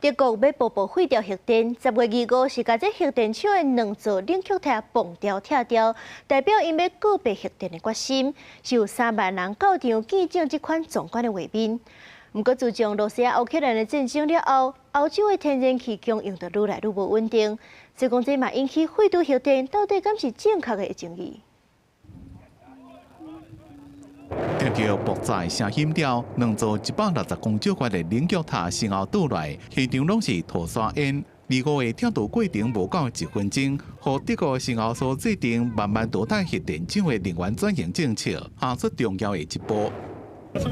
德国要步步废掉核电，10月25是甲这核电厂的2座冷却塔崩掉拆掉，代表因要告别核电的决心，是有3万人到场见证这款壮观的画面。不过，自从罗西亚乌克兰的战争了后，欧洲的天然气供应就愈来愈无稳定，所以讲这嘛引起废除核电到底敢是正确的争议。 听到爆炸声音了，2座160公尺高的冷却塔先后倒来，现场拢是土沙烟。25个跳渡过程无到1分钟，和德国先后所制定慢慢淘汰核电厂的能源转型政策，踏出重要的一步。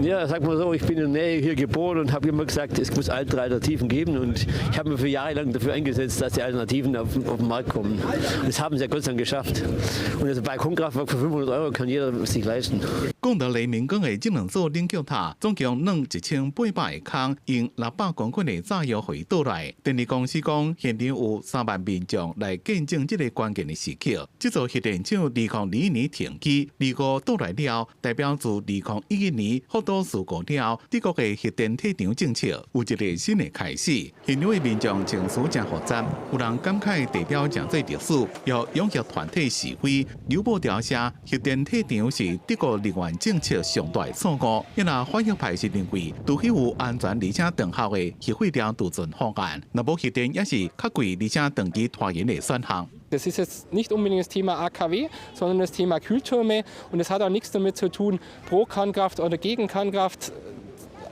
Ja, sag mal so, ich bin in der Nähe hier geboren und habe immer gesagt, es muss Alternativen geben. Und ich habe mir für Jahre lang dafür eingesetzt, dass die Alternativen auf den Markt kommen. Und das haben sie ja Gott sei Dank geschafft. Und das Balkonkraftwerk für 500 € kann jeder sich leisten. 讲到黎明港的这2座冷却塔，总共弄1800个空，用600公斤的炸药回倒来。电力公司讲，现场有3万民众来见证这个关键的时刻。这座核电厂2021年停机，25倒来了，代表自2011年。 福岛事故了，德国的核电退场政策有一个新的开始。现场的民众情绪真复杂，有人感慨地表正在历史，要拥护团体示威。刘报调查核电退场是德国能源政策上大的错误。因那反对派是认为，除非有安全而且长效的核废料储存方案，那无核电也是较贵而且长期拖延的选项。 Das ist jetzt nicht unbedingt das Thema AKW, sondern das Thema Kühltürme. Und es hat auch nichts damit zu tun, pro Kernkraft oder gegen Kernkraft.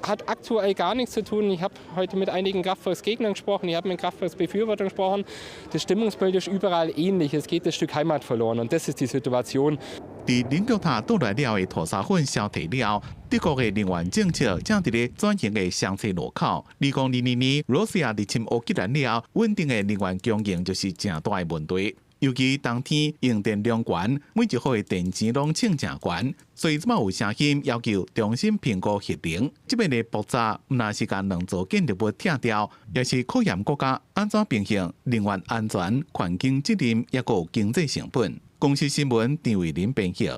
Hat aktuell gar nichts zu tun. Ich habe heute mit einigen Kraftwerksgegnern gesprochen, ich habe mit Kraftwerksbefürwortern gesprochen. Das Stimmungsbild ist überall ähnlich. Es geht das Stück Heimat verloren und das ist die Situation. 在冷却塔倒来了的土沙粉消退了，德国的能源政策正伫咧转型的上车路口。2022年，罗西亚入侵乌克兰了，稳定的能源供应就是正大的问题。 尤其冬天用电量悬，每一号的电钱拢称正悬，所以即摆有声音要求重新评估核能。即边的爆炸，毋但是将2座建筑物拆掉，也是考验国家安怎平衡能源安全、环境责任，也有经济成本。公司新闻张伟林编译。